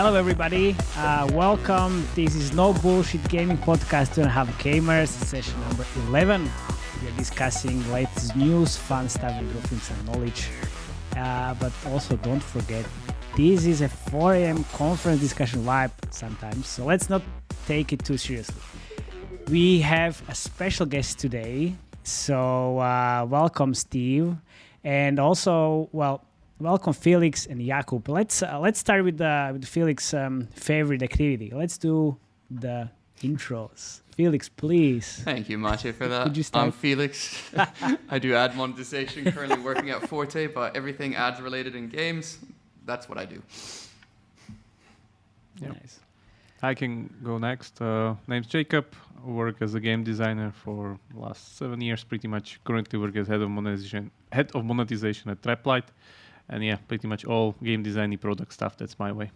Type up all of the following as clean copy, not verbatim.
Hello, everybody. Welcome. This is No Bullshit Gaming Podcast 2.5 Gamers, session number 11. We are discussing latest news, fun stuff, improving some knowledge. But also don't forget, this is a 4 a.m. conference discussion vibe sometimes, so let's not take it too seriously. We have a special guest today, so welcome, Steve, and also, welcome Felix and Jakub. Let's start with Felix's favorite activity. Let's do the intros. Felix, please. Thank you, Maciej, for that. Could you start? I'm Felix. I do ad monetization, currently working at Forte, but everything ads related in games, that's what I do. Yep. Nice. I can go next. Name's Jacob. I work as a game designer for the last 7 years, pretty much. Currently work as head of monetization at Traplight. And yeah, pretty much all game designy product stuff. That's my way.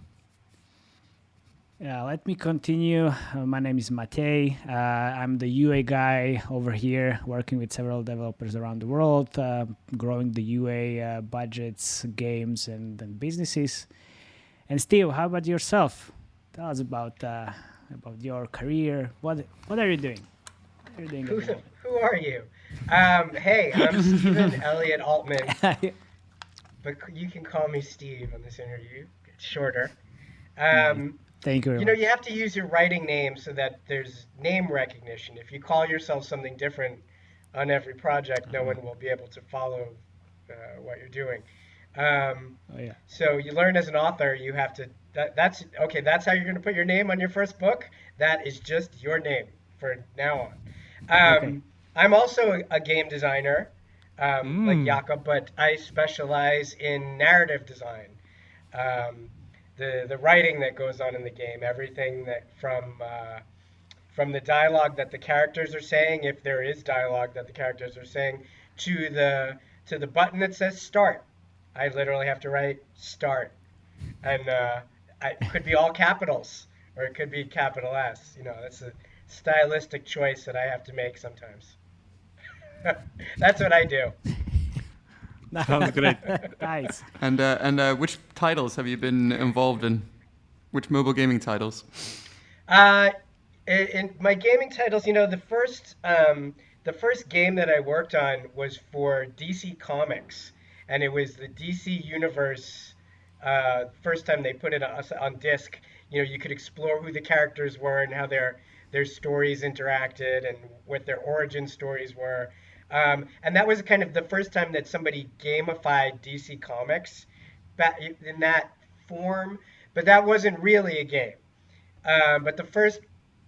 Yeah, let me continue. My name is Matej. I'm the UA guy over here, working with several developers around the world, growing the UA budgets, games, and businesses. And Steve, how about yourself? Tell us about your career. What are you doing? What are you doing at the moment? Who are you? Hey, I'm Steven Elliott Altman, but you can call me Steve on this interview. It's shorter. Thank you very much. You have to use your writing name so that there's name recognition. If you call yourself something different on every project, no one will be able to follow what you're doing. So you learn as an author, you have to. That's how you're going to put your name on your first book. That is just your name for now on. Okay. I'm also a game designer, like Jakob, but I specialize in narrative design. The writing that goes on in the game, everything that from the dialogue that the characters are saying, if there is dialogue that the characters are saying, to the button that says start. I literally have to write start, and it could be all capitals or it could be capital S. That's a stylistic choice that I have to make sometimes. That's what I do. Sounds great. Nice. And which titles have you been involved in? Which mobile gaming titles? In my gaming titles, the first game that I worked on was for DC Comics, and it was the DC Universe. First time they put it on disc, you could explore who the characters were and how their stories interacted and what their origin stories were. And that was kind of the first time that somebody gamified DC Comics in that form, but that wasn't really a game. But the first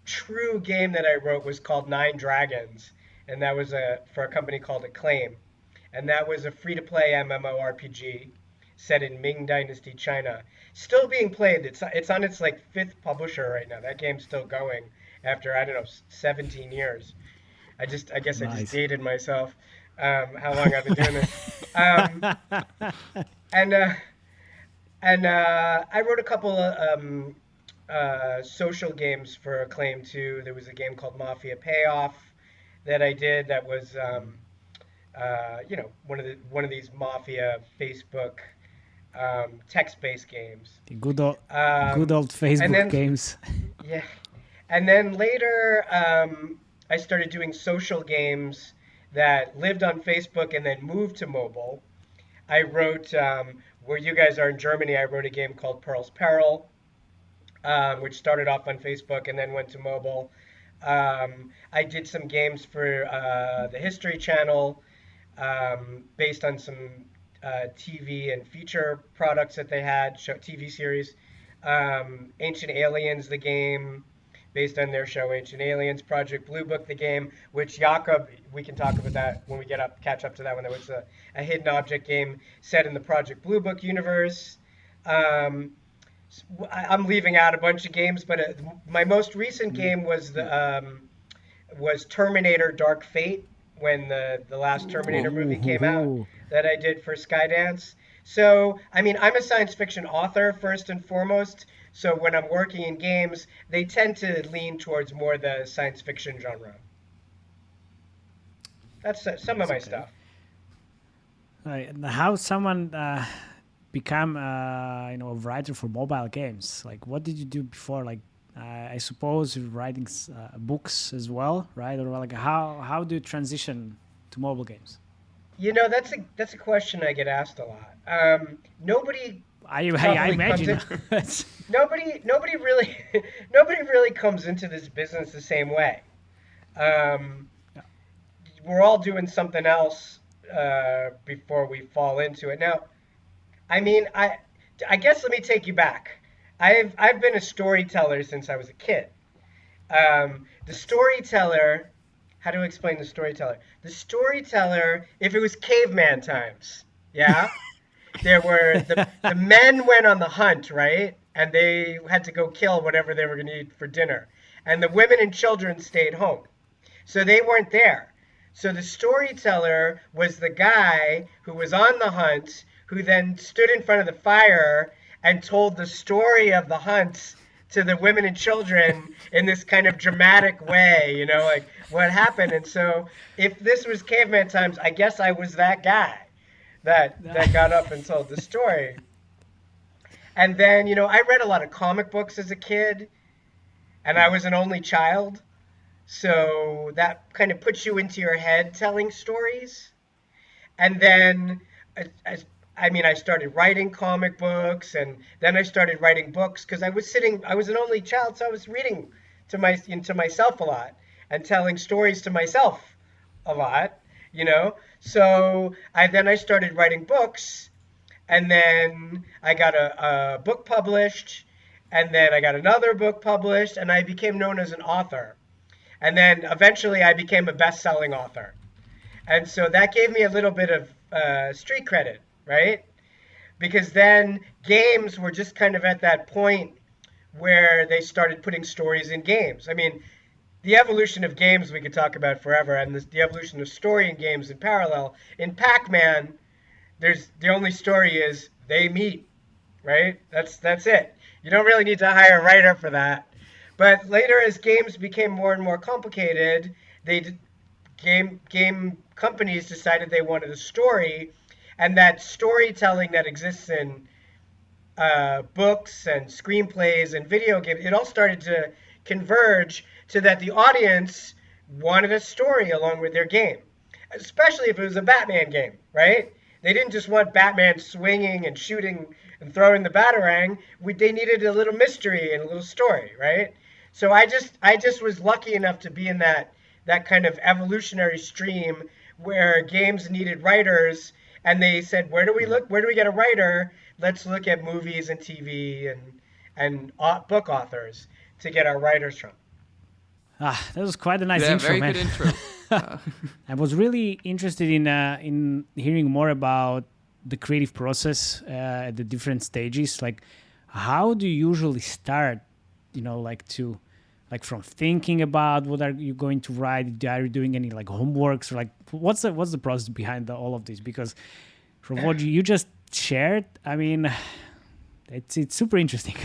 true game that I wrote was called Nine Dragons, and that was for a company called Acclaim. And that was a free-to-play MMORPG set in Ming Dynasty, China. Still being played. It's on its fifth publisher right now. That game's still going after, 17 years. I guess nice. I just dated myself. How long I've been doing this. And I wrote a couple of social games for Acclaim too. There was a game called Mafia Payoff that I did. That was one of these Mafia Facebook text-based games. The good old Facebook games. Yeah, and then later. I started doing social games that lived on Facebook and then moved to mobile. I wrote, where you guys are in Germany, I wrote a game called Pearl's Peril, which started off on Facebook and then went to mobile. I did some games for the History Channel based on some TV and feature products that they had, TV series. Ancient Aliens, the game, based on their show Ancient Aliens. Project Blue Book, the game, which Jakob, we can talk about that when we catch up to that one. That was a hidden object game set in the Project Blue Book universe. I'm leaving out a bunch of games, but my most recent game was Terminator Dark Fate, when the last Terminator movie came out, that I did for Skydance. So, I'm a science fiction author first and foremost. So when I'm working in games, they tend to lean towards more the science fiction genre. That's some of my stuff. Right. How someone become a writer for mobile games? Like, what did you do before? Like, I suppose you're writing books as well, right? Or like, how do you transition to mobile games? That's a question I get asked a lot. Nobody I probably imagine. nobody really nobody really comes into this business the same way. Um, Yeah. we're all doing something else before we fall into it. Now, I mean, I guess let me take you back. I've been a storyteller since I was a kid. The storyteller, how do I explain the storyteller? The storyteller, if it was caveman times, yeah, there were the men went on the hunt, right? And they had to go kill whatever they were going to eat for dinner. And the women and children stayed home. So they weren't there. So the storyteller was the guy who was on the hunt, who then stood in front of the fire and told the story of the hunt to the women and children in this kind of dramatic way, like what happened. And so if this was caveman times, I guess I was that guy that got up and told the story. And then, I read a lot of comic books as a kid, and I was an only child. So that kind of puts you into your head telling stories. And then, I started writing comic books, and then I started writing books because I was an only child, so I was reading to myself a lot and telling stories to myself a lot, So I started writing books, and then I got a book published, and then I got another book published, and I became known as an author. And then eventually I became a best-selling author. And so that gave me a little bit of street credit, right? Because then games were just kind of at that point where they started putting stories in games. I mean, the evolution of games we could talk about forever, and the evolution of story in games in parallel. In Pac-Man, the only story is they meet, right? That's it. You don't really need to hire a writer for that. But later, as games became more and more complicated, game companies decided they wanted a story, and that storytelling that exists in books and screenplays and video games, it all started to converge to that the audience wanted a story along with their game, especially if it was a Batman game, right? They didn't just want Batman swinging and shooting and throwing the Batarang. They needed a little mystery and a little story, right? So I just was lucky enough to be in that kind of evolutionary stream where games needed writers, and they said, where do we look? Where do we get a writer? Let's look at movies and TV and book authors to get our writers from. That was quite a nice intro, very man. good intro. I was really interested in hearing more about the creative process at the different stages. Like, how do you usually start? From thinking about what are you going to write? Are you doing any homeworks, or what's the process behind all of this? Because from what you just shared, I mean, it's super interesting.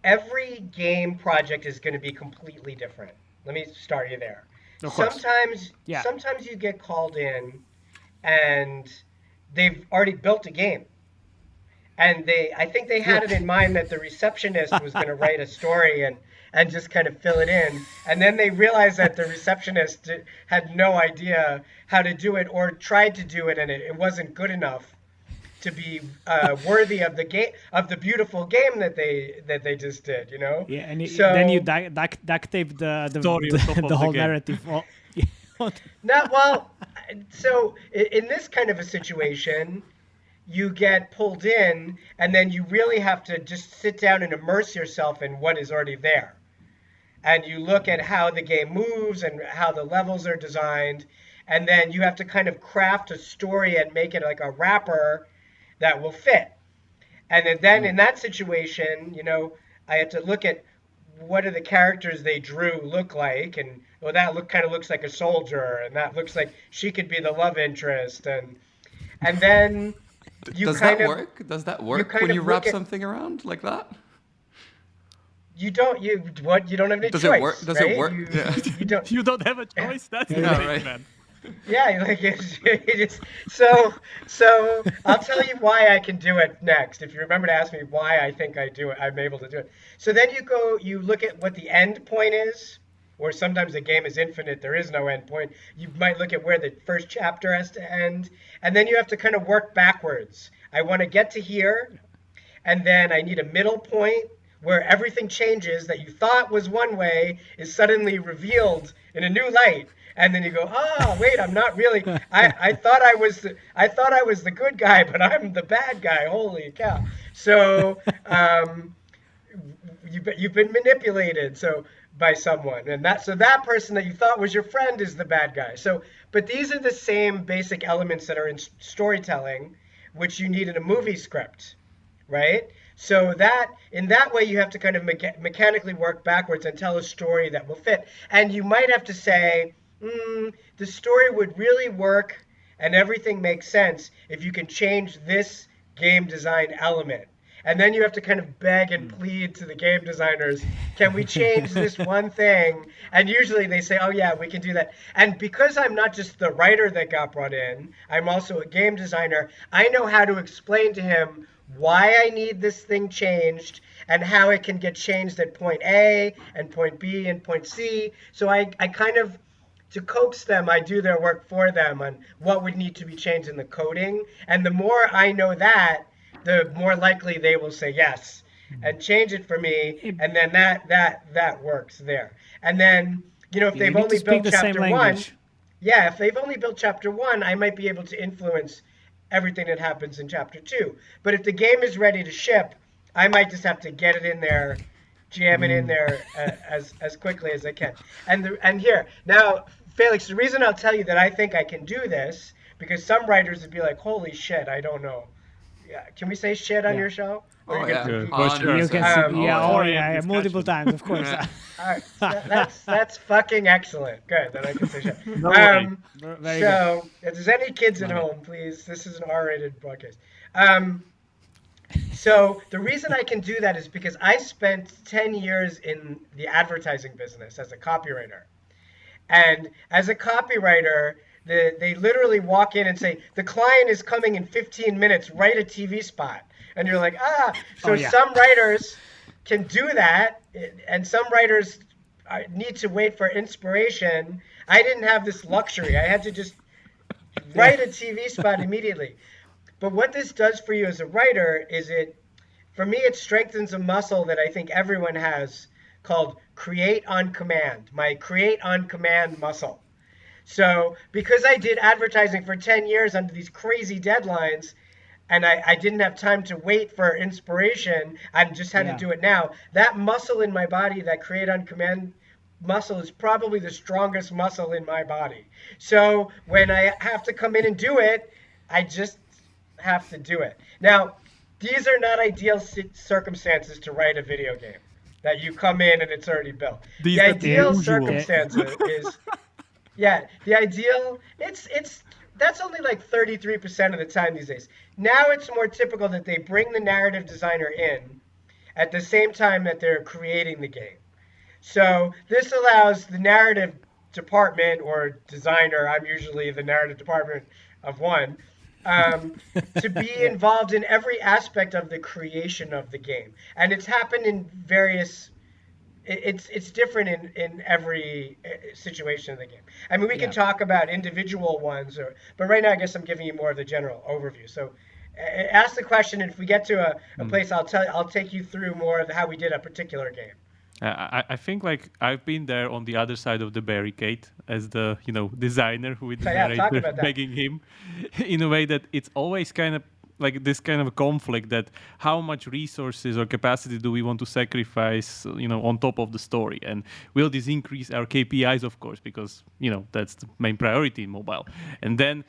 Every game project is going to be completely different. Let me start you there. Of course. Sometimes you get called in and they've already built a game. And I think they had it in mind that the receptionist was going to write a story and just kind of fill it in. And then they realized that the receptionist had no idea how to do it, or tried to do it, and it wasn't good enough to be worthy of the game, of the beautiful game that they just did, Yeah, and then you duct tape the whole narrative. So in this kind of a situation, you get pulled in, and then you really have to just sit down and immerse yourself in what is already there. And you look at how the game moves and how the levels are designed, and then you have to kind of craft a story and make it like a wrapper that will fit. And then in that situation, I had to look at what do the characters they drew look like, and that kind of looks like a soldier, and that looks like she could be the love interest, and then Does that work? Does that work when you wrap something around like that? You don't have any choice. Does it work? Does right? it work? You don't. You don't have a choice. That's the thing, right. man. Yeah, like it's so I'll tell you why I can do it next. If you remember to ask me why I think I do it, I'm able to do it. So then you look at what the end point is, or sometimes the game is infinite, there is no end point. You might look at where the first chapter has to end, and then you have to kind of work backwards. I want to get to here, and then I need a middle point where everything changes that you thought was one way is suddenly revealed in a new light. And then you go, oh wait, I'm not really. I thought I was the good guy, but I'm the bad guy. Holy cow! So you've been manipulated by someone, and that person that you thought was your friend is the bad guy. So, but these are the same basic elements that are in storytelling, which you need in a movie script, right? So that in that way you have to kind of mechanically work backwards and tell a story that will fit. And you might have to say, the story would really work and everything makes sense if you can change this game design element. And then you have to kind of beg and plead to the game designers, can we change this one thing? And usually they say, oh yeah, we can do that. And because I'm not just the writer that got brought in, I'm also a game designer, I know how to explain to him why I need this thing changed and how it can get changed at point A and point B and point C. So I kind of, to coax them, I do their work for them on what would need to be changed in the coding. And the more I know that, the more likely they will say yes and change it for me. And then that works there. And then, if they've only built chapter one, if they've only built chapter one, I might be able to influence everything that happens in chapter two. But if the game is ready to ship, I might just have to get it in there, jam it in there as quickly as I can. And here, now, Felix, the reason I'll tell you that I think I can do this, because some writers would be like, holy shit, I don't know. Yeah, can we say shit on your show? Oh yeah, you can multiple times, of course. All right, that's fucking excellent. Good, then I can say shit. So, if there's any kids at home, please, this is an R-rated broadcast. So the reason I can do that is because I spent 10 years in the advertising business as a copywriter. And as a copywriter, they literally walk in and say, the client is coming in 15 minutes, write a TV spot. And you're like, some writers can do that, and some writers need to wait for inspiration. I didn't have this luxury. I had to just write a TV spot immediately. But what this does for you as a writer is for me, it strengthens a muscle that I think everyone has called create on command, my create on command muscle. So because I did advertising for 10 years under these crazy deadlines, and I didn't have time to wait for inspiration, I just had to do it now. That muscle in my body, that create on command muscle, is probably the strongest muscle in my body. So when I have to come in and do it, I just have to do it. Now, these are not ideal circumstances to write a video game, that you come in and it's already built. The ideal circumstances is, the ideal, that's only like 33% of the time these days. Now it's more typical that they bring the narrative designer in at the same time that they're creating the game. So this allows the narrative department or designer, I'm usually the narrative department of one, to be involved in every aspect of the creation of the game. And it's happened in various, it's different in every situation of the game. I mean, we can talk about individual ones, but right now I guess I'm giving you more of the general overview. So ask the question, and if we get to a place, I'll take you through more of how we did a particular game. I think like I've been there on the other side of the barricade as the designer who is the narrator begging him, in a way that it's always kind of like this kind of a conflict, that how much resources or capacity do we want to sacrifice on top of the story, and will this increase our KPIs, of course, because that's the main priority in mobile. And then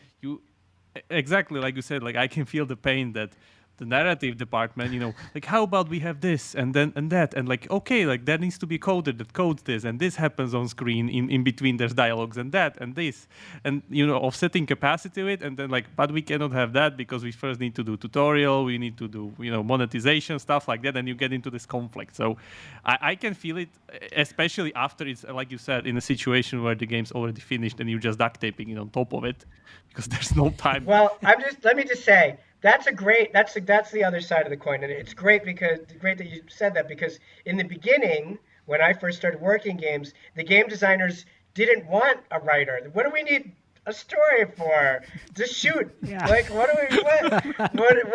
exactly like you said, like I can feel the pain that the narrative department, like how about we have this and then and that, and like okay, like there needs to be a coder that codes this, and this happens on screen in between there's dialogues and that and this, and offsetting capacity to it, and then like but we cannot have that because we first need to do tutorial, we need to do monetization stuff like that, and you get into this conflict. So I can feel it, especially after it's like you said, in a situation where the game's already finished and you're just duct taping it on top of it because there's no time. Well, let me just say that's the other side of the coin, and it's great that you said that, because in the beginning, when I first started working games, the game designers didn't want a writer. What do we need a story for? Just shoot. Yeah. Like what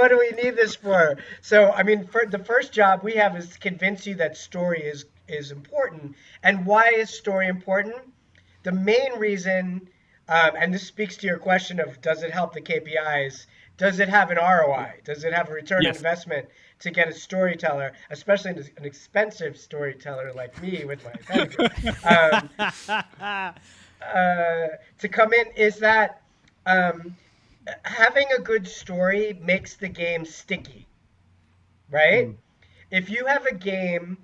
do we need this for? So I mean, for the first job we have is to convince you that story is important. And why is story important? The main reason, and this speaks to your question of does it help the KPIs? Does it have an ROI? Does it have a return on investment to get a storyteller, especially an expensive storyteller like me with my pedigree, to come in? Is that having a good story makes the game sticky, right? If you have a game,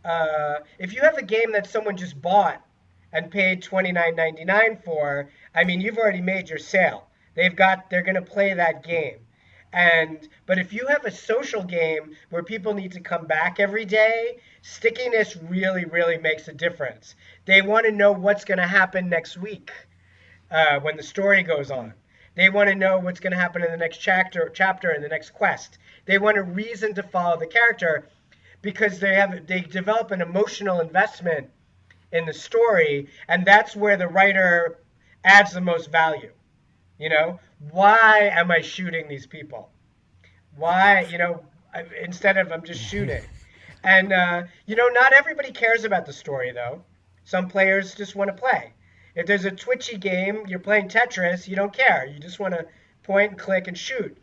that someone just bought and paid $29.99 for, I mean, you've already made your sale. They're going to play that game. But if you have a social game where people need to come back every day, stickiness really, really makes a difference. They want to know what's going to happen next week when the story goes on. They want to know what's going to happen in the next chapter in the next quest. They want a reason to follow the character because they develop an emotional investment in the story, and that's where the writer adds the most value. Why am I shooting these people? Why, instead of I'm just shooting? And, not everybody cares about the story, though. Some players just want to play. If there's a twitchy game, you're playing Tetris, you don't care. You just want to point and click and shoot.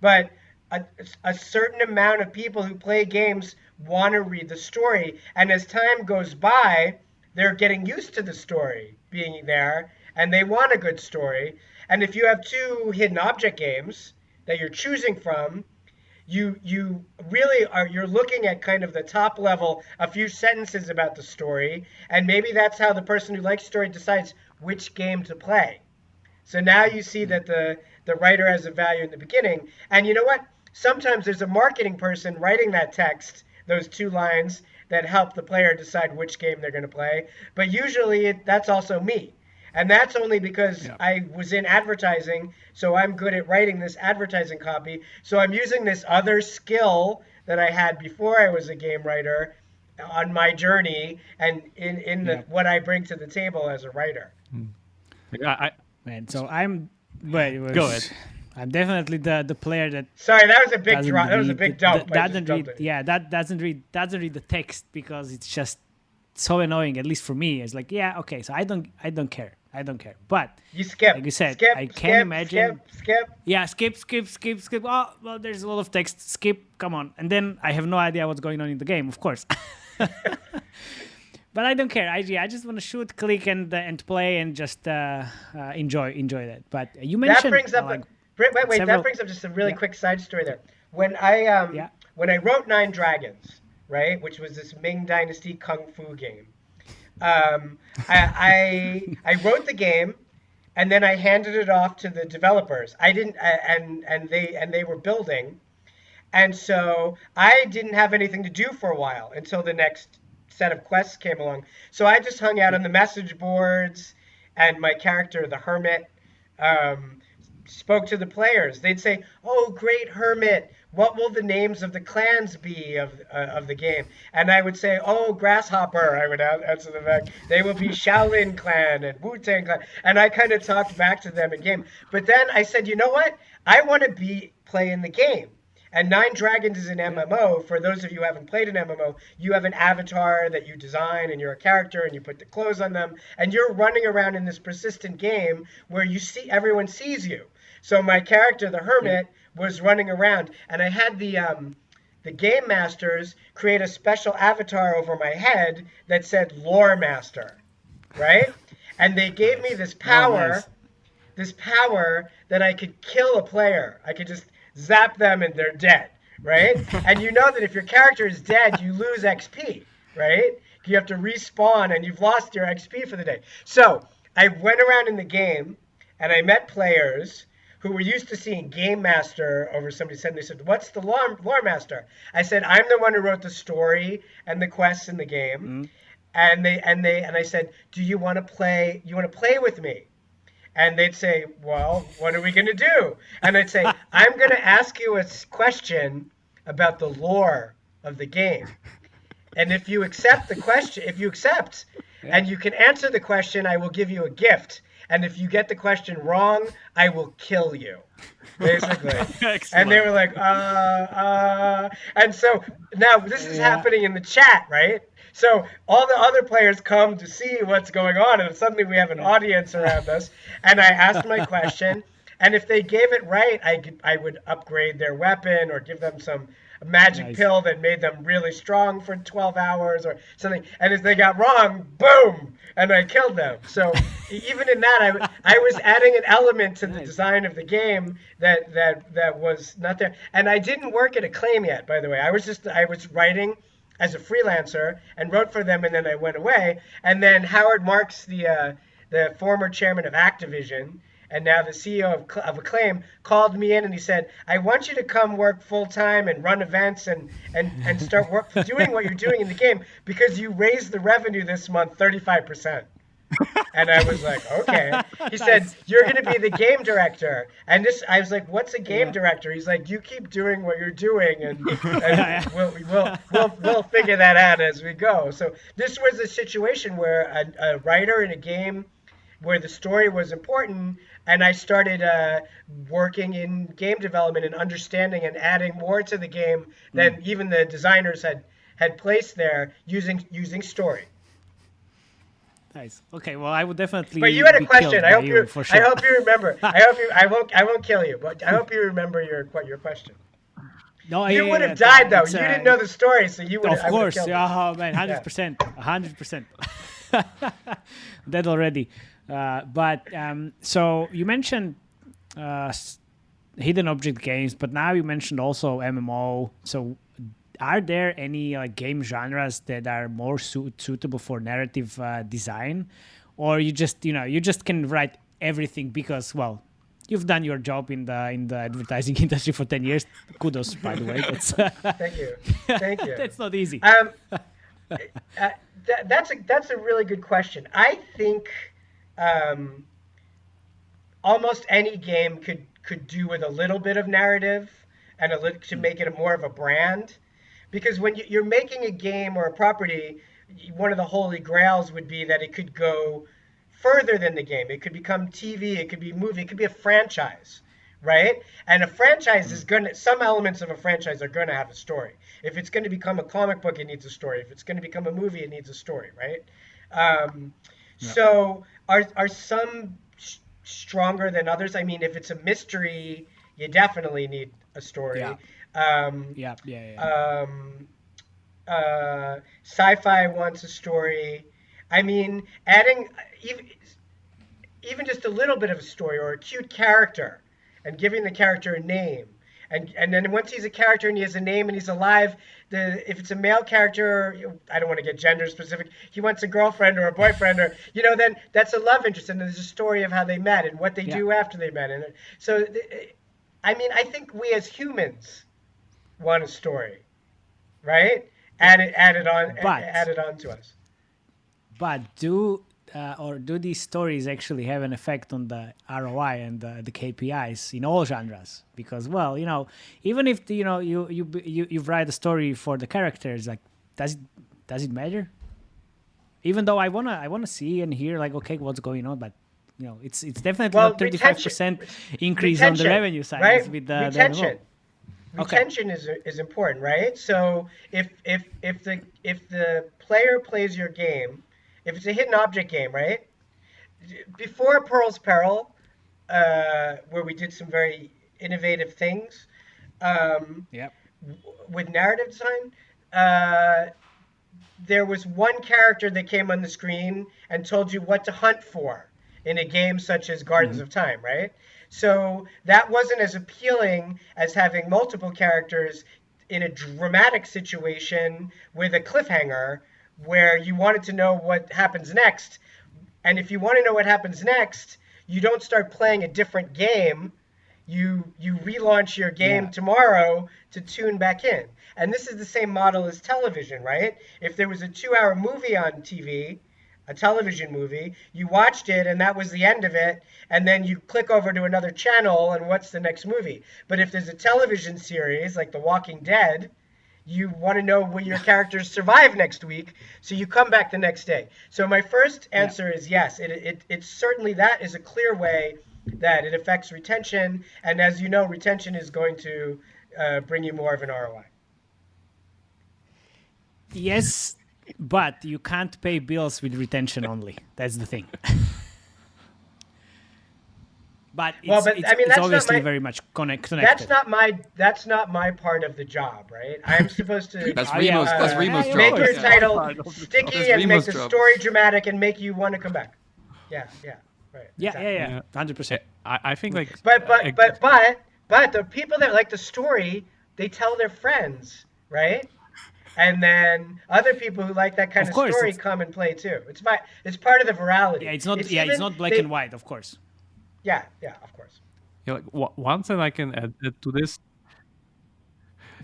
But a certain amount of people who play games want to read the story. And as time goes by, they're getting used to the story being there, and they want a good story. And if you have two hidden object games that you're choosing from, you really you're looking at kind of the top level, a few sentences about the story, and maybe that's how the person who likes story decides which game to play. So now you see that the writer has a value in the beginning. And you know what? Sometimes there's a marketing person writing that text, those 2 lines that help the player decide which game they're going to play. But usually that's also me. And that's only because I was in advertising, so I'm good at writing this advertising copy. So I'm using this other skill that I had before I was a game writer on my journey and in what I bring to the table as a writer. So I'm... Wait, go ahead. I'm definitely the player that... Sorry, that was a big drop. That was a big dump. That doesn't read the text because it's just so annoying. At least for me, it's like, okay, so I don't care. But you skip. Like you said, skip, I can't imagine. Skip. Yeah, skip. Oh, well, there's a lot of text. Skip. Come on. And then I have no idea what's going on in the game, of course. But I don't care. I just want to shoot, click, and play, and just enjoy that. But you mentioned that brings up that brings up just a really quick side story there. When I wrote 9 Dragons, right, which was this Ming Dynasty kung fu game. I wrote the game, and then I handed it off to the developers. I didn't, and they were building, and so I didn't have anything to do for a while until the next set of quests came along. So I just hung out on the message boards, and my character, the hermit, spoke to the players. They'd say, "Oh, great hermit, what will the names of the clans be of the game?" And I would say, "Oh, Grasshopper," I would answer the back. "They will be Shaolin clan and Wu-Tang clan." And I kind of talked back to them in game. But then I said, you know what? I want to be playing the game. And 9 Dragons is an MMO. For those of you who haven't played an MMO, you have an avatar that you design, and you're a character, and you put the clothes on them, and you're running around in this persistent game where everyone sees you. So my character, the hermit, was running around, and I had the game masters create a special avatar over my head that said Loremaster, right? And they gave me this power, that I could kill a player. I could just zap them, and they're dead, right? And you know that if your character is dead, you lose XP, right? You have to respawn, and you've lost your XP for the day. So I went around in the game, and I met players who were used to seeing Game Master over somebody said, they said, "What's the lore master?" I said, "I'm the one who wrote the story and the quests in the game." And I said, "Do you want to play? You want to play with me?" And they'd say, "Well, what are we going to do?" And I'd say, "I'm going to ask you a question about the lore of the game. And if you accept the question, and you can answer the question, I will give you a gift. And if you get the question wrong, I will kill you." Basically. And they were like, And so now this is happening in the chat, right? So all the other players come to see what's going on, and suddenly we have an audience around us. And I asked my question, and if they gave it right, I would upgrade their weapon or give them some magic pill that made them really strong for 12 hours or something. And if they got wrong, boom, and I killed them. So even in that, I was adding an element to the design of the game that was not there. And I didn't work at Acclaim yet, by the way. I was writing as a freelancer and wrote for them, and then I went away. And then Howard Marks, the former chairman of Activision, and now the CEO of Acclaim, called me in and he said, "I want you to come work full-time and run events and start doing what you're doing in the game because you raised the revenue this month 35%. And I was like, "Okay." He said, "You're going to be the game director." And I was like, "What's a game director?" He's like, "You keep doing what you're doing, and we'll figure that out as we go." So this was a situation where a writer in a game where the story was important, and I started working in game development and understanding and adding more to the game than even the designers had placed there using story. Nice. Okay. Well, I would definitely. But you had a question. I hope you. For sure. I hope you remember. I won't kill you, but I hope you remember your question. No, you would have died though. You didn't know the story, so you would. Of course. Oh man, 100%, 100%. Dead already. So you mentioned hidden object games, but now you mentioned also MMO. So are there any game genres that are more suitable for narrative design, or you just can write everything because, well, you've done your job in the advertising industry for 10 years. Kudos, by the way. Thank you. That's not easy. That's a really good question. I think almost any game could do with a little bit of narrative and to make it more of a brand, because when you're making a game or a property, one of the holy grails would be that it could go further than the game. It could become TV, it could be movie, it could be a franchise, right? And a franchise some elements of a franchise are gonna have a story. If it's gonna become a comic book, it needs a story. If it's gonna become a movie, it needs a story, right? So are some stronger than others? I mean, if it's a mystery, you definitely need a story. Sci-fi wants a story. I mean, adding even just a little bit of a story or a cute character and giving the character a name. And then once he's a character and he has a name and he's alive, if it's a male character, I don't want to get gender specific, he wants a girlfriend or a boyfriend, or then that's a love interest, and there's a story of how they met and what they do after they met. And so, I mean, I think we as humans want a story, right? Add it on to us. But do these stories actually have an effect on the ROI and the KPIs in all genres? Because, well, even if you write a story for the characters, like, does it matter? Even though I wanna see and hear, like, okay, what's going on, but it's definitely not 35% increase on the revenue side, right? With the retention. Retention is important, right? So if the player plays your game, if it's a hidden object game, right? Before Pearl's Peril, where we did some very innovative things with narrative design, there was one character that came on the screen and told you what to hunt for. in a game such as Gardens of Time, right? So that wasn't as appealing as having multiple characters in a dramatic situation with a cliffhanger where you wanted to know what happens next. And if you want to know what happens next, you don't start playing a different game. You relaunch your game tomorrow to tune back in. And this is the same model as television, right? If there was a 2-hour movie on TV, a television movie, you watched it and that was the end of it, and then you click over to another channel and what's the next movie? But if there's a television series like The Walking Dead, you want to know will your characters survive next week, so you come back the next day. So my first answer is yes. It's certainly, that is a clear way that it affects retention, and as you know, retention is going to bring you more of an ROI. Yes, but you can't pay bills with retention only. That's the thing. But it's obviously very much connected. That's not my part of the job, right? I'm supposed to that's Remo's job. Make your title sticky and make the story dramatic and make you want to come back. Yeah. Right. Yeah. 100%. I think like. But the people that like the story, they tell their friends, right? And then other people who like that kind of story come and play too. It's part of the virality. Yeah, it's not black and white, of course. Yeah, of course. Yeah, like one thing I can add to this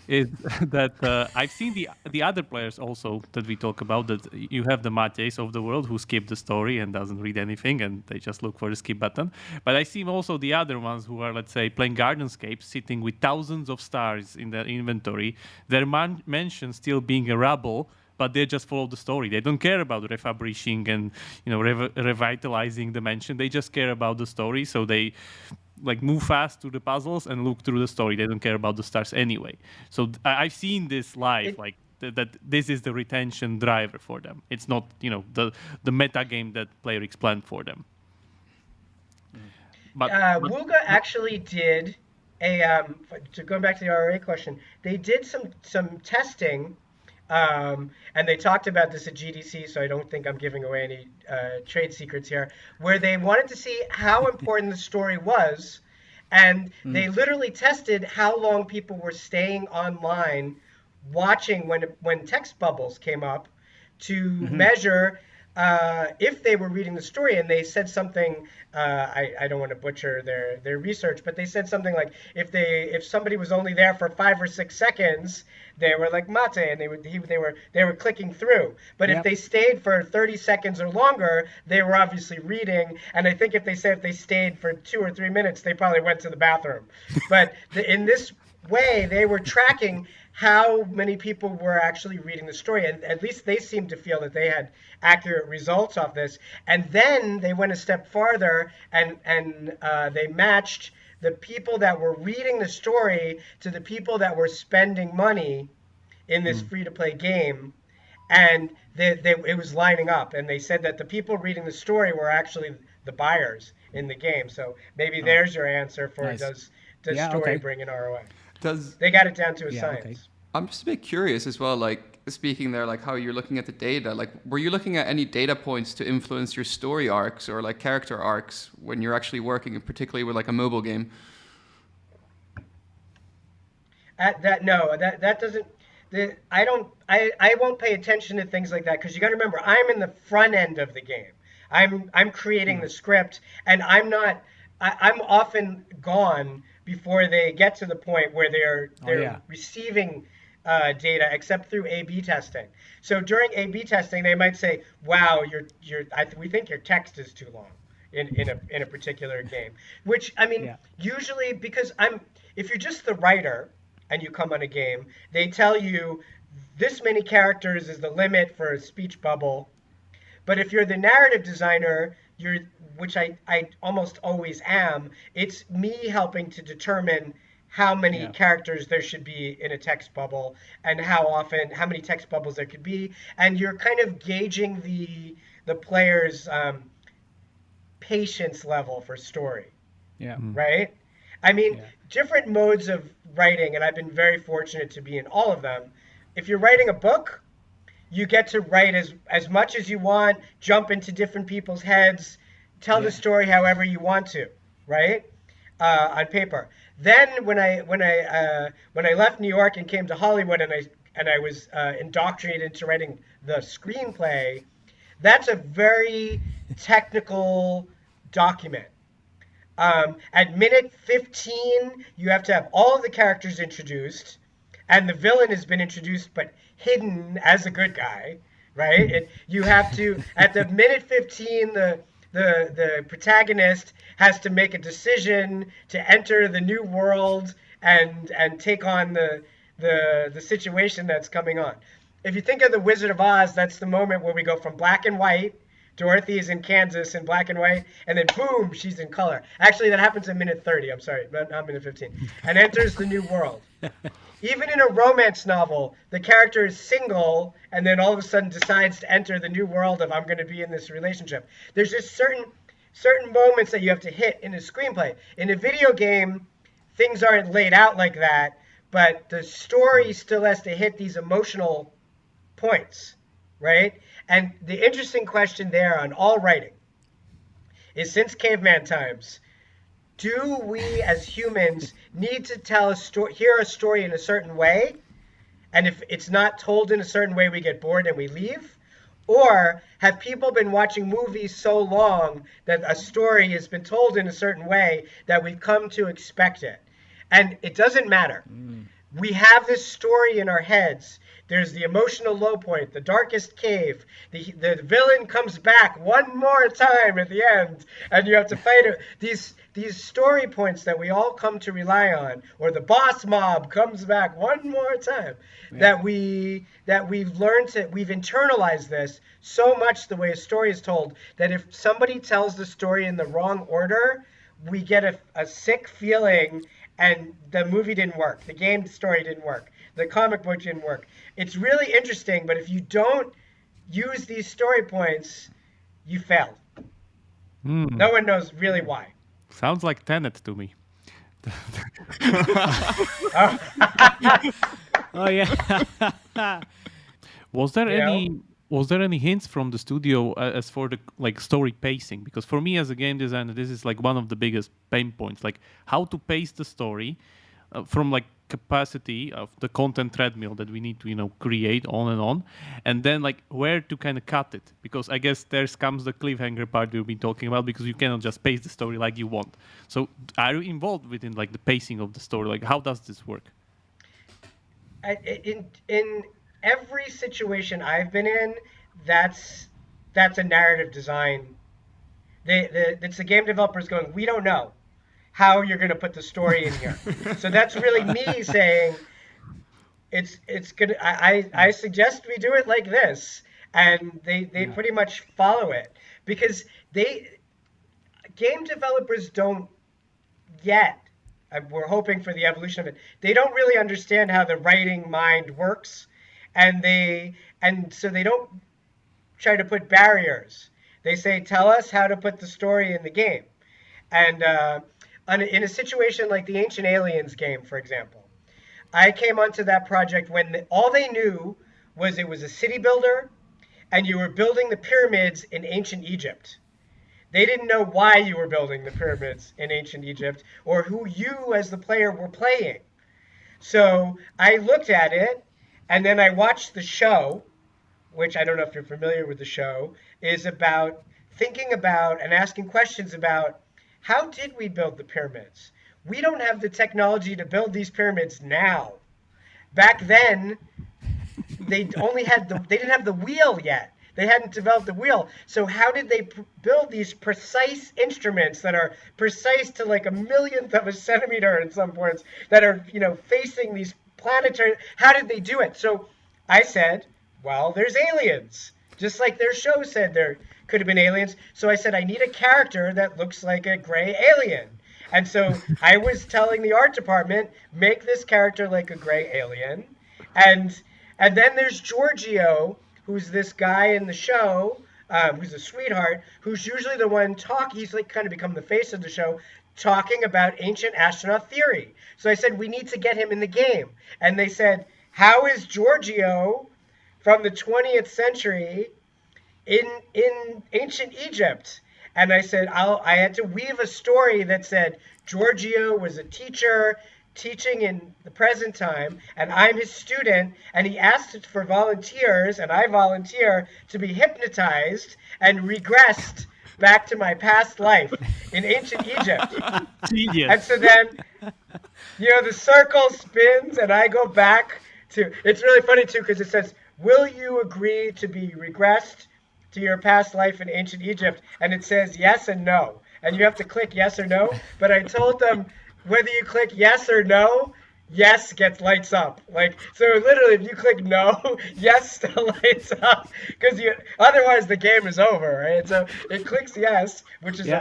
is that I've seen the other players also that we talk about, that you have the Mateys of the world who skip the story and doesn't read anything and they just look for the skip button. But I see also the other ones who are, let's say, playing Gardenscape, sitting with thousands of stars in their inventory, their mansion still being a rubble, but they just follow the story. They don't care about refurbishing and revitalizing the mansion. They just care about the story, so they like move fast through the puzzles and look through the story. They don't care about the stars anyway. So I've seen this live, that this is the retention driver for them. It's not the meta game that Player X planned for them. But Wooga actually did going back to the ROA question, they did some testing. And they talked about this at GDC, so I don't think I'm giving away any trade secrets here, where they wanted to see how important the story was, and they literally tested how long people were staying online watching when text bubbles came up to measure if they were reading the story. And they said something, I don't want to butcher their research, but they said something like if somebody was only there for 5 or 6 seconds, they were like mate, and they were clicking through. But if they stayed for 30 seconds or longer, they were obviously reading. And I think if they stayed for 2 or 3 minutes, they probably went to the bathroom. But in this way, they were tracking how many people were actually reading the story, and at least they seemed to feel that they had accurate results off this. And then they went a step farther and they matched the people that were reading the story to the people that were spending money in this free-to-play game, and it was lining up. And they said that the people reading the story were actually the buyers in the game. So maybe there's your answer for does story bring an ROI? They got it down to a science. Okay. I'm just a bit curious as well, like speaking there, like how you're looking at the data. Like, were you looking at any data points to influence your story arcs or like character arcs when you're actually working, particularly with like a mobile game? That doesn't. I won't pay attention to things like that, because you got to remember, I'm in the front end of the game. I'm creating the script, and I'm often gone before they get to the point where they're receiving data, except through A/B testing. So during A/B testing, they might say, "Wow, we think your text is too long in a particular game." Which, I mean, usually, because if you're just the writer and you come on a game, they tell you this many characters is the limit for a speech bubble. But if you're the narrative designer, which I almost always am, it's me helping to determine how many characters there should be in a text bubble and how many text bubbles there could be. And you're kind of gauging the player's patience level for story. Yeah. Right? I mean, different modes of writing, and I've been very fortunate to be in all of them. If you're writing a book, you get to write as much as you want, jump into different people's heads, tell the story however you want to, right? On paper. Then when I left New York and came to Hollywood and I was indoctrinated into writing the screenplay, that's a very technical document. At minute 15, you have to have all of the characters introduced, and the villain has been introduced but hidden as a good guy, right? You have to, at the minute 15, the protagonist has to make a decision to enter the new world and take on the situation that's coming on. If you think of the Wizard of Oz, that's the moment where we go from black and white. Dorothy is in Kansas in black and white, and then boom, she's in color. Actually, that happens in minute 30. I'm sorry, not minute 15. And enters the new world. Even in a romance novel, the character is single, and then all of a sudden decides to enter the new world of I'm going to be in this relationship. There's just certain moments that you have to hit in a screenplay. In a video game, things aren't laid out like that, but the story still has to hit these emotional points, right? And the interesting question there on all writing is, since caveman times, do we as humans need to tell a story, hear a story in a certain way? And if it's not told in a certain way, we get bored and we leave? Or have people been watching movies so long that a story has been told in a certain way that we've come to expect it? And it doesn't matter. We have this story in our heads. There's the emotional low point, the darkest cave. The villain comes back one more time at the end, and you have to fight it. These story points that we all come to rely on, or the boss mob comes back one more time, that we've learned to, we've internalized this so much the way a story is told, that if somebody tells the story in the wrong order, we get a sick feeling, and the movie didn't work, the game story didn't work, the comic book didn't work. It's really interesting, but if you don't use these story points, you failed. No one knows really why. Sounds like Tenet to me. Oh yeah. Was there any hints from the studio as for the story pacing? Because for me as a game designer, this is one of the biggest pain points. How to pace the story from capacity of the content treadmill that we need to create on, and then where to kind of cut it, because I guess there comes the cliffhanger part we've been talking about, because you cannot just pace the story like you want. So are you involved within the pacing of the story? How does this work? In every situation I've been in, that's a narrative design. It's the game developers going, we don't know how you're going to put the story in here. So that's really me saying, it's good. I suggest we do it like this, and they pretty much follow it, because game developers don't yet. We're hoping for the evolution of it. They don't really understand how the writing mind works, and so they don't try to put barriers. They say, tell us how to put the story in the game. And in a situation like the Ancient Aliens game, for example, I came onto that project when all they knew was it was a city builder, and you were building the pyramids in ancient Egypt. They didn't know why you were building the pyramids in ancient Egypt, or who you as the player were playing. So I looked at it, and then I watched the show, which I don't know if you're familiar with the show, is about thinking about and asking questions about, how did we build the pyramids? We don't have the technology to build these pyramids now. Back then, they didn't have the wheel yet. They hadn't developed the wheel. So how did they build these precise instruments that are precise to a millionth of a centimeter in some points, that are, facing these planetary, how did they do it? So I said, well, there's aliens. Just like their show said there could have been aliens. So I said, I need a character that looks like a gray alien. And so I was telling the art department, make this character like a gray alien. And then there's Giorgio, who's this guy in the show, who's a sweetheart, who's usually the one he's kind of become the face of the show, talking about ancient astronaut theory. So I said, we need to get him in the game. And they said, how is Giorgio from the 20th century in ancient Egypt? And I said, I had to weave a story that said Giorgio was a teacher teaching in the present time, and I'm his student, and he asked for volunteers, and I volunteer to be hypnotized and regressed back to my past life in ancient Egypt. Genius. And so then, the circle spins, and I go back to. It's really funny too, because it says, "Will you agree to be regressed to your past life in ancient Egypt?" And it says yes and no, and you have to click yes or no. But I told them whether you click yes or no, yes gets lights up. So literally, if you click no, yes still lights up, because otherwise the game is over, right? So it clicks yes, which is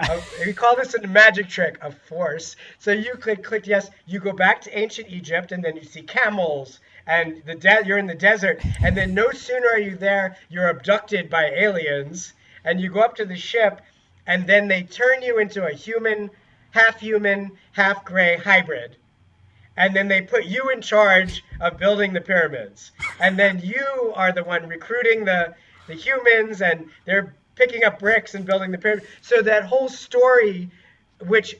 we call this a magic trick, a force. So you click yes, you go back to ancient Egypt, and then you see camels. And you're in the desert, and then no sooner are you there, you're abducted by aliens, and you go up to the ship, and then they turn you into a human, half gray hybrid. And then they put you in charge of building the pyramids. And then you are the one recruiting the humans, and they're picking up bricks and building the pyramid. So that whole story, which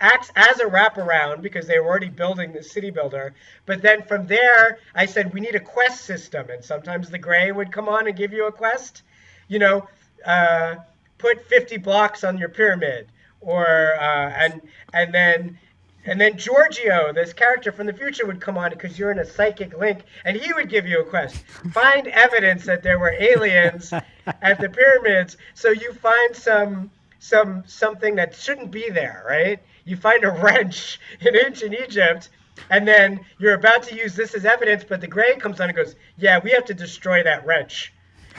acts as a wraparound because they were already building the city builder. But then from there, I said, we need a quest system. And sometimes the gray would come on and give you a quest. Put 50 blocks on your pyramid. And then Giorgio, this character from the future, would come on because you're in a psychic link, and he would give you a quest. Find evidence that there were aliens at the pyramids. So you find something that shouldn't be there, right? You find a wrench in ancient Egypt, and then you're about to use this as evidence, but the gray comes on and goes, yeah, we have to destroy that wrench.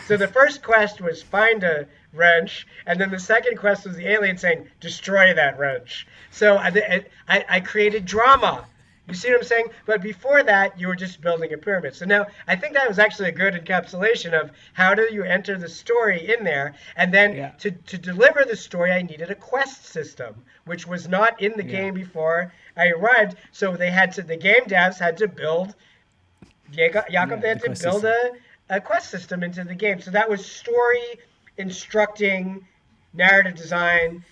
So the first quest was find a wrench, and then the second quest was the alien saying, destroy that wrench. So I created drama. You see what I'm saying? But before that, you were just building a pyramid. So now I think that was actually a good encapsulation of how do you enter the story in there. And then to deliver the story, I needed a quest system, which was not in the game before I arrived. So the game devs had to build, Jakob, they had to build a quest system into the game. So that was story, instructing, narrative design,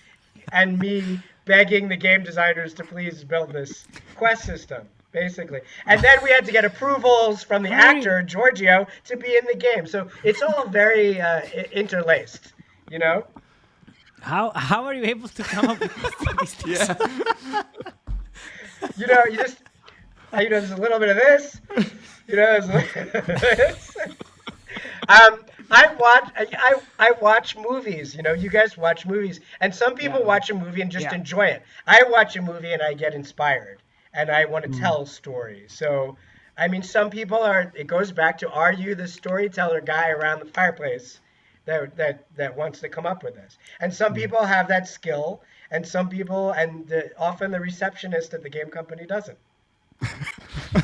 and me begging the game designers to please build this quest system, basically. And then we had to get approvals from the actor, Giorgio, to be in the game. So it's all very interlaced, How are you able to come up with these things? There's a little bit of this, there's a little bit of this. I watch movies, you guys watch movies, and some people watch a movie and just enjoy it. I watch a movie and I get inspired, and I want to tell stories. So, some people it goes back to, are you the storyteller guy around the fireplace that wants to come up with this? And some people have that skill, and some people, often the receptionist at the game company doesn't.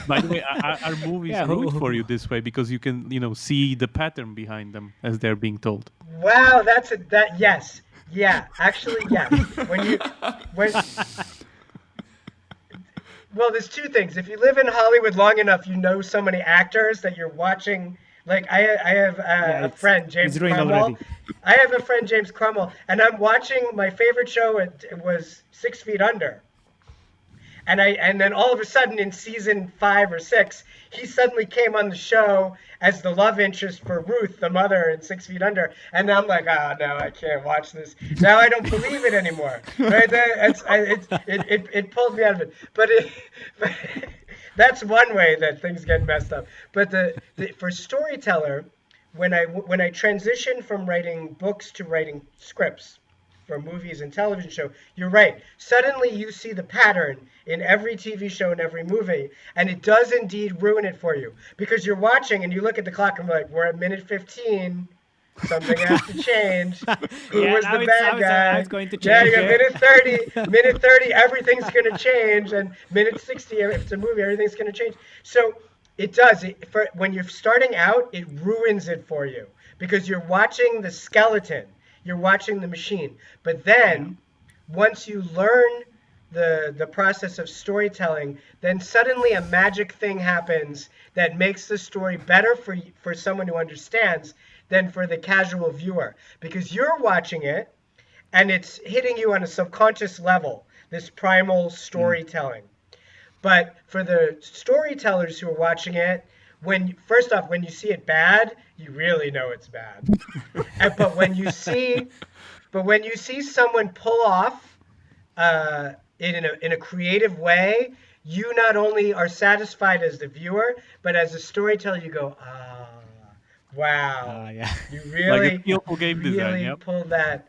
By the way, are movies ruined for you this way because you can, see the pattern behind them as they're being told? Wow, yes, actually, yes. Well, there's two things. If you live in Hollywood long enough, you know so many actors that you're watching. Like I have a friend, James Cromwell. I have a friend, James Cromwell, and I'm watching my favorite show. It was 6 Feet Under. And then all of a sudden in season 5 or 6, he suddenly came on the show as the love interest for Ruth, the mother in 6 Feet Under. And I'm like, no, I can't watch this. Now I don't believe it anymore. Right? It pulled me out of it. But that's one way that things get messed up. But for storyteller, when I transitioned from writing books to writing scripts for movies and television show, you're right. Suddenly you see the pattern in every TV show and every movie, and it does indeed ruin it for you. Because you're watching and you look at the clock and you're like, we're at minute 15, something has to change. Who was the bad guy? It's going to change. You got minute 30, everything's going to change, and minute 60, if it's a movie, everything's going to change. So it does. When you're starting out, it ruins it for you because you're watching the skeleton. You're watching the machine. But then, once you learn the process of storytelling, then suddenly a magic thing happens that makes the story better for someone who understands than for the casual viewer. Because you're watching it, and it's hitting you on a subconscious level, this primal storytelling. But for the storytellers who are watching it, first off, when you see it bad, you really know it's bad. But when you see someone pull off in a creative way, you not only are satisfied as the viewer, but as a storyteller, you go, wow, Yeah. you Like a really, skillful game design, really yep. pulled that.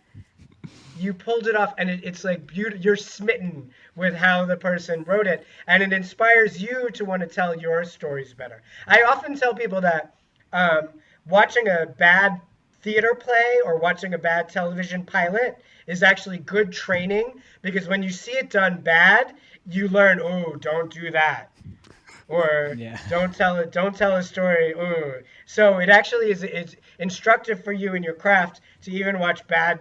You pulled it off, and it's like beautiful. You're smitten with how the person wrote it, and it inspires you to want to tell your stories better. I often tell people that um, watching a bad theater play or watching a bad television pilot is actually good training, because when you see it done bad, you learn, oh, don't do that, or Yeah. don't tell a story. Ooh. So it actually is, it's instructive for you in your craft to even watch bad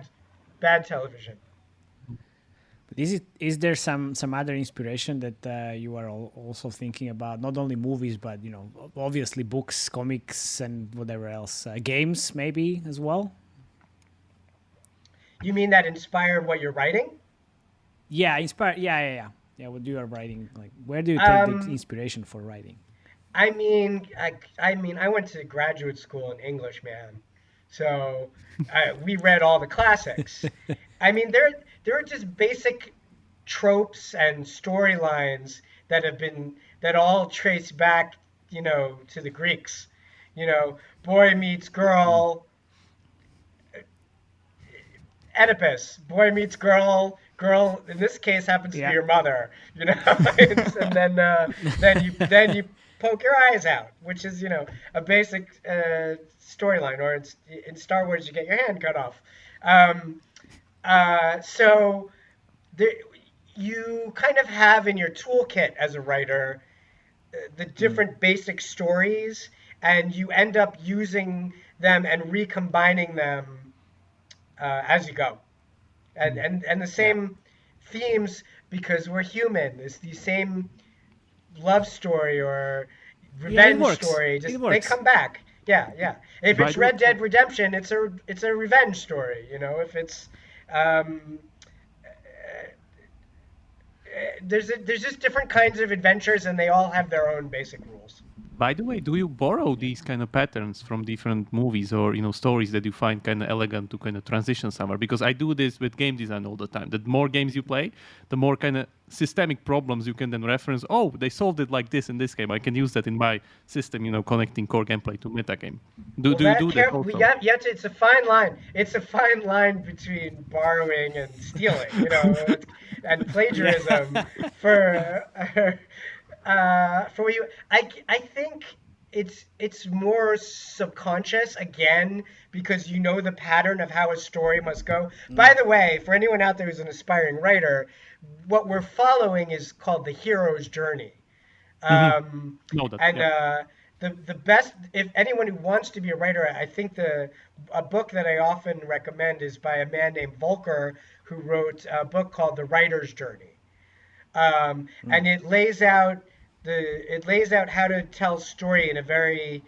television. But is there some other inspiration that you are also thinking about? Not only movies, but obviously books, comics, and whatever else. Games maybe as well. You mean that inspired what you're writing? Yeah, inspire. Yeah. Yeah, what you are writing, like, where do you take the Um, inspiration for writing? I went to graduate school in English, man. So we read all the classics. I mean, there are just basic tropes and storylines that all trace back, to the Greeks. Boy meets girl, Oedipus, boy meets girl, girl in this case happens to be Yeah. your mother, and then you poke your eyes out, which is a basic storyline, or in Star Wars you get your hand cut off. Um, so there, you kind of have in your toolkit as a writer the different basic stories, and you end up using them and recombining them as you go, and the Yeah. same themes, because we're human. It's the same love story or Yeah, it revenge works. story. It Just they works. come back. Yeah, yeah. If By it's the way, Red Dead Redemption, it's a revenge story. If it's um, there's just different kinds of adventures, and they all have their own basic rules. do you borrow these kind of patterns from different movies or stories that you find kind of elegant to kind of transition somewhere? Because I do this with game design all the time. The more games you play, the more kind of systemic problems you can then reference. Oh, they solved it like this in this game. I can use that in my system. Connecting core gameplay to metagame. Well, Do you that do that care we also? got yet. It's a fine line. It's a fine line between borrowing and stealing, and Yeah. plagiarism for for you. I think it's more subconscious again, because you know the pattern of how a story must go. By the way, for anyone out there who's an aspiring writer, what we're following is called the hero's journey. Hmm. Um, Know that. and Yep. the best, if anyone who wants to be a writer, I think a book that I often recommend is by a man named Volker, who wrote a book called The Writer's Journey, and it lays out how to tell story in a very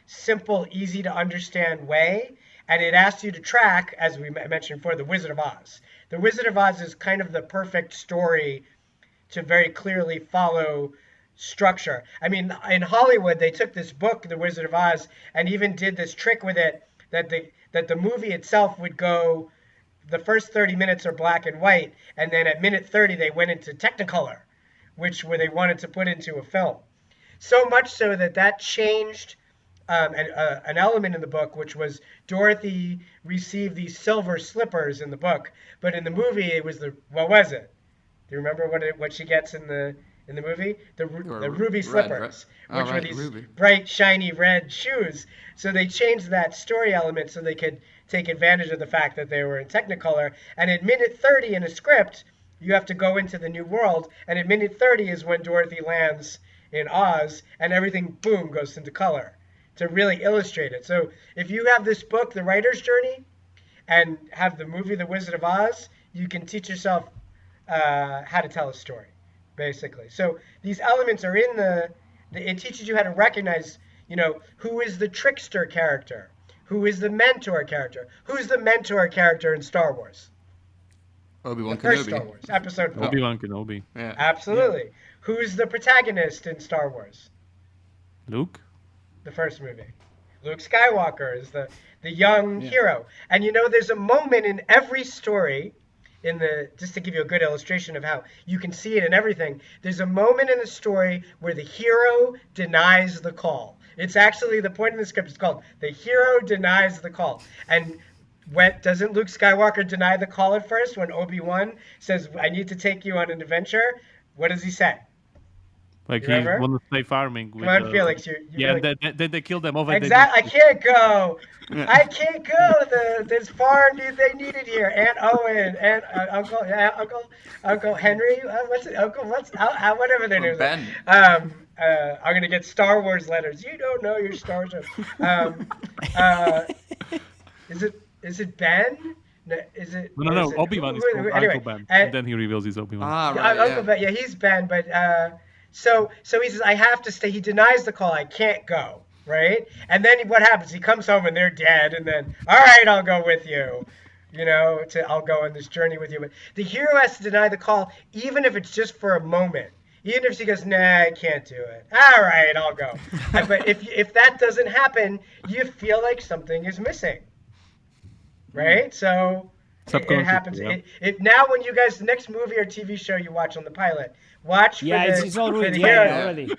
simple, easy to understand way. And it asks you to track, as we mentioned before, the Wizard of Oz. The Wizard of Oz is kind of the perfect story to very clearly follow structure. I mean, in Hollywood, they took this book, The Wizard of Oz, and even did this trick with it, that the movie itself would go. The first 30 minutes are black and white, and then at minute 30 they went into Technicolor, which where they wanted to put into a film. So much so that changed an element in the book, which was Dorothy received these silver slippers in the book, but in the movie it was what was it? Do you remember what she gets in the movie? They were The ruby red, right? slippers, Oh, which were right, these ruby. bright, shiny red shoes. So they changed that story element so they could take advantage of the fact that they were in Technicolor. And at minute 30 in a script, you have to go into the new world. And at minute 30 is when Dorothy lands in Oz, and everything, boom, goes into color to really illustrate it. So if you have this book, The Writer's Journey, and have the movie The Wizard of Oz, you can teach yourself how to tell a story, basically. So these elements are in it teaches you how to recognize, who is the trickster character, Who is the mentor character? Who's the mentor character in Star Wars? Obi-Wan The first Star Kenobi. Wars, Episode 4. Obi-Wan Kenobi. Yeah. Absolutely. Who's the protagonist in Star Wars? Luke? The first movie. Luke Skywalker is the young hero. And there's a moment in every story, just to give you a good illustration of how you can see it in everything, there's a moment in the story where the hero denies the call. It's actually, the point in the script is called The Hero Denies the Call. And doesn't Luke Skywalker deny the call at first when Obi-Wan says, I need to take you on an adventure? What does he say? Like You he remember? want to stay farming. Come on, Felix. Then they kill them off. Exactly. I can't go. I can't go. This farm they needed here. Aunt Owen, Uncle Henry. Whatever their names. Ben. I'm gonna get Star Wars letters. You don't know your Star Wars. Is it Ben? No, is it? No. Obi-Wan is called anyway, Uncle Ben, and then he reveals he's Obi-Wan. Ah, right. Uncle Ben. Yeah, he's Ben, but. So he says, I have to stay. He denies the call. I can't go, right? And then what happens? He comes home and they're dead. And then, all right, I'll go with you. I'll go on this journey with you. But the hero has to deny the call, even if it's just for a moment. Even if she goes, nah, I can't do it. All right, I'll go. But if that doesn't happen, you feel like something is missing, right? So it happens. Yeah. Now when you guys, the next movie or TV show you watch on the pilot, watch for it's already to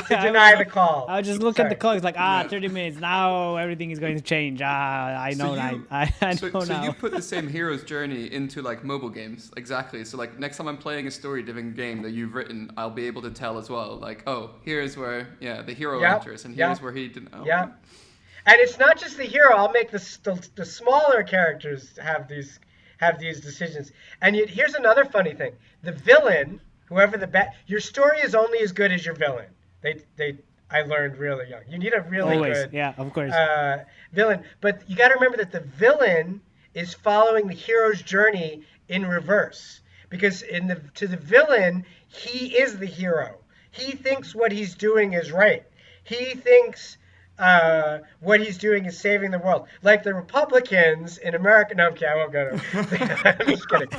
deny the call. I just look at the call. It's like 30 minutes now. Everything is going to change. I know now. So you put the same hero's journey into like mobile games, exactly. So like next time I'm playing a story-driven game that you've written, I'll be able to tell as well. Like, here's where the hero enters, and here's where he didn't. Yeah, and it's not just the hero. I'll make the smaller characters have these decisions. And here's another funny thing: the villain. Whoever your story is only as good as your villain. I learned really young. You need a really good of course. Villain. But you got to remember that the villain is following the hero's journey in reverse. Because to the villain, he is the hero. He thinks what he's doing is right. He thinks what he's doing is saving the world. Like the Republicans in America. No, okay, I won't go to. I'm just kidding.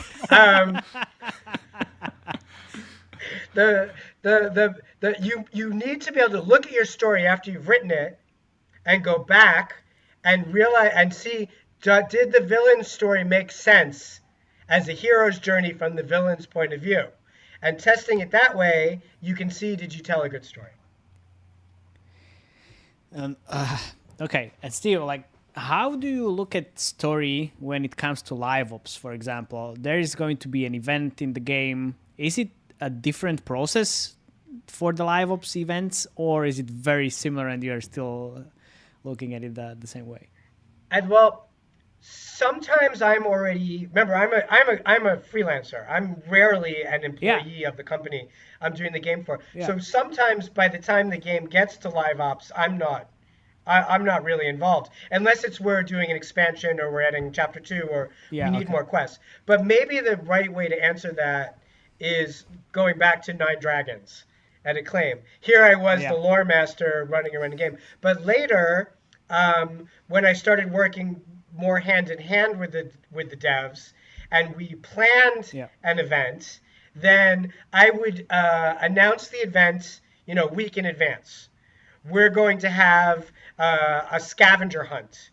You need to be able to look at your story after you've written it and go back and realize and see, did the villain's story make sense as a hero's journey from the villain's point of view? And testing it that way, you can see, did you tell a good story? Okay, and still, how do you look at story when it comes to live ops, for example? There is going to be an event in the game. Is it a different process for the live ops events, or is it very similar and you're still looking at it the same way? And well, sometimes I'm a freelancer. I'm rarely an employee of the company I'm doing the game for. Yeah. So sometimes by the time the game gets to live ops, I'm not really involved, unless we're doing an expansion or we're adding chapter 2 or we need more quests. But maybe the right way to answer that is going back to Nine Dragons at Acclaim. Here I was, the Loremaster, running around the game. But later, when I started working more hand in hand with the devs, and we planned an event, then I would announce the event, a week in advance. We're going to have a scavenger hunt.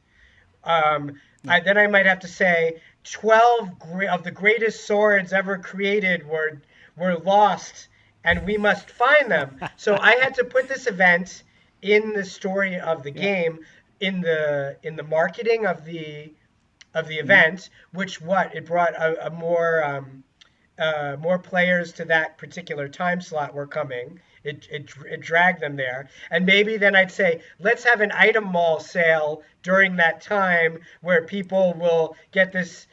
Then I might have to say 12 of the greatest swords ever created were lost, and we must find them. So I had to put this event in the story of the game, in the marketing of the event, which it brought a more players to that particular time slot were coming. It dragged them there. And maybe then I'd say, let's have an item mall sale during that time where people will get these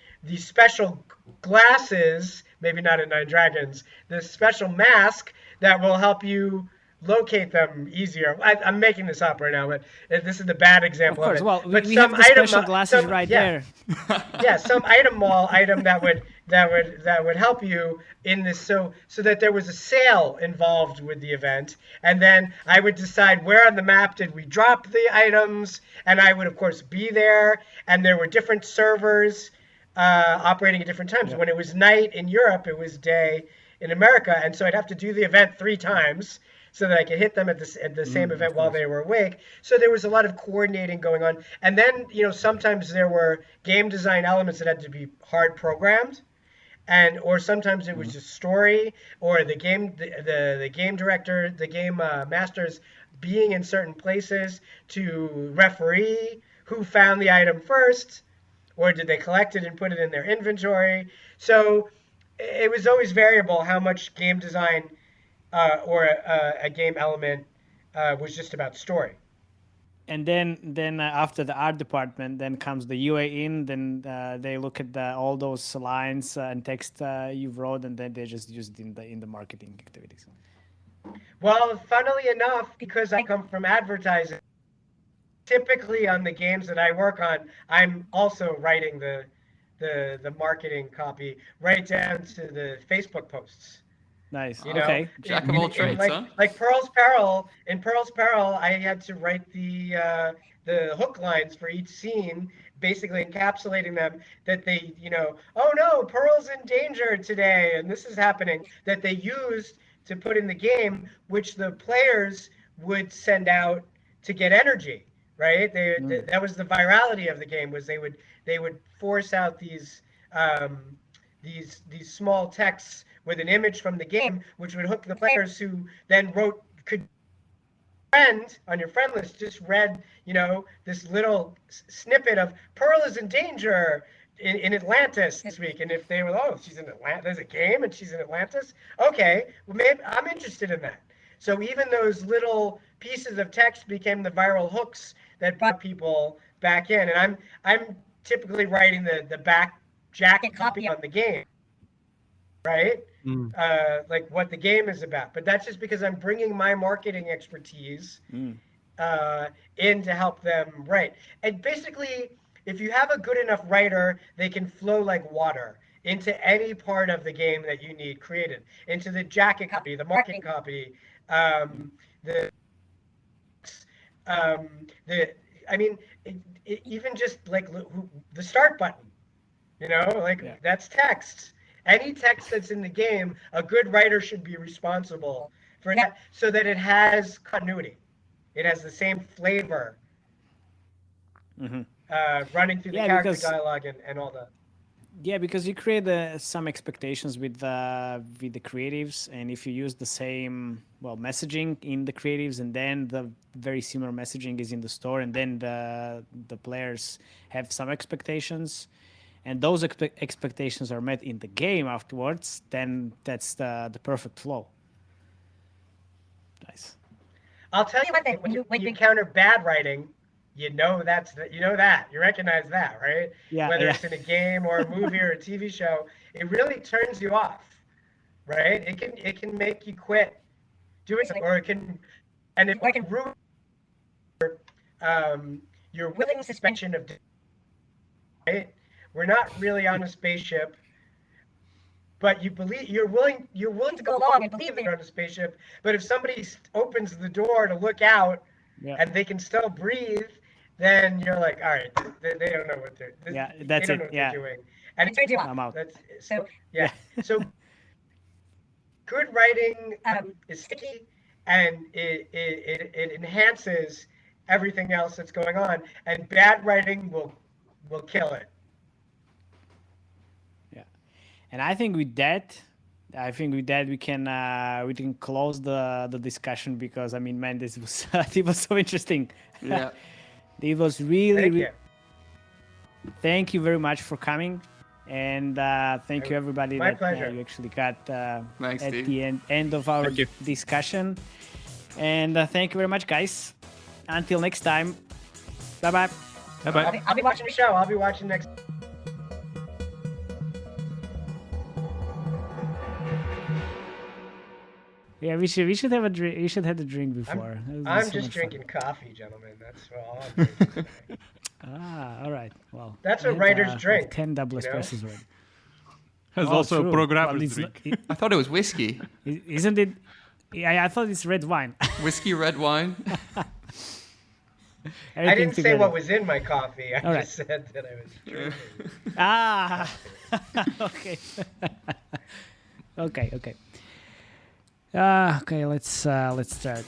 special glasses, maybe not at Nine Dragons, this special mask that will help you locate them easier. I'm making this up right now, but this is the bad example Of course. it. Well, But we have the special glasses right there. Yeah, some item mall item that would help you in this, so that there was a sale involved with the event, and then I would decide where on the map did we drop the items, and I would of course be there, and there were different servers operating at different times. When it was night in Europe, it was day in America, and so I'd have to do the event 3 times so that I could hit them at the same event while they were awake. So there was a lot of coordinating going on. And then, sometimes there were game design elements that had to be hard programmed, or sometimes it was just story, or the game director, the game masters being in certain places to referee who found the item first, or did they collect it and put it in their inventory. So it was always variable how much game design or a game element was just about story. And then after the art department, then comes the UA in. Then they look at all those lines and text you wrote, and then they just use it in the marketing activities. Well, funnily enough, because I come from advertising, typically on the games that I work on, I'm also writing the marketing copy right down to the Facebook posts. Nice. Okay. Jack of all trades, huh? Like Pearl's Peril. In Pearl's Peril, I had to write the hook lines for each scene, basically encapsulating them, that they, oh no, Pearl's in danger today, and this is happening, that they used to put in the game, which the players would send out to get energy, right? That was the virality of the game, was they would force out these small texts with an image from the game, which would hook the players, who then could friend on your friend list just read, this little snippet of Pearl is in danger in Atlantis this week. And if they were, oh, she's in Atlantis, there's a game and she's in Atlantis. Okay, well, maybe I'm interested in that. So even those little pieces of text became the viral hooks that brought people back in. And I'm typically writing the back jacket copy on the game, right? Like what the game is about. But that's just because I'm bringing my marketing expertise in to help them write. And basically, if you have a good enough writer, they can flow like water into any part of the game that you need created, into the jacket copy, the marketing copy, even just like the start button, that's text. Any text that's in the game, a good writer should be responsible for that, so that it has continuity. It has the same flavor running through the character dialogue and all that. Yeah, because you create some expectations with the creatives, and if you use the same messaging in the creatives, and then the very similar messaging is in the store, and then the players have some expectations, and those expectations are met in the game afterwards, then that's the perfect flow. Nice. I'll tell you one thing: when you encounter bad writing, you recognize that, right? Yeah. Whether it's in a game or a movie or a TV show, it really turns you off, right? It can make you quit doing something, or it can ruin your willing suspension of, right? We're not really on a spaceship, but you're willing to go along and believe that you're on a spaceship. But if somebody opens the door to look out, and they can still breathe, then you're like, all right, they don't know what they're. That's it. They're doing, and it turns you off. I'm out. So good writing is sticky, and it enhances everything else that's going on. And bad writing will kill it. Yeah, and I think with that we can close the discussion, because man, this was it was so interesting. Yeah. It was really. Thank you very much for coming, and thank you everybody My that pleasure. you actually got Thanks, at Steve. the end of our discussion. And thank you very much, guys. Until next time. Bye bye. Bye bye. I'll be watching the show. I'll be watching next. Yeah, we should have a drink. We should have a drink before. I'm just drinking coffee, gentlemen. That's all I'm drinking today. All right. Well, That's I what had, writers drink. 10 double you know? espressos already. There's Oh, also true. a programmer's it's drink. not- I thought it was whiskey. isn't it? Yeah, I thought it's red wine. Whiskey, red wine. I Everything didn't say together. what was in my coffee. I All right. just said that I was drinking. Ah. Okay. Okay. Okay. Okay. Let's start.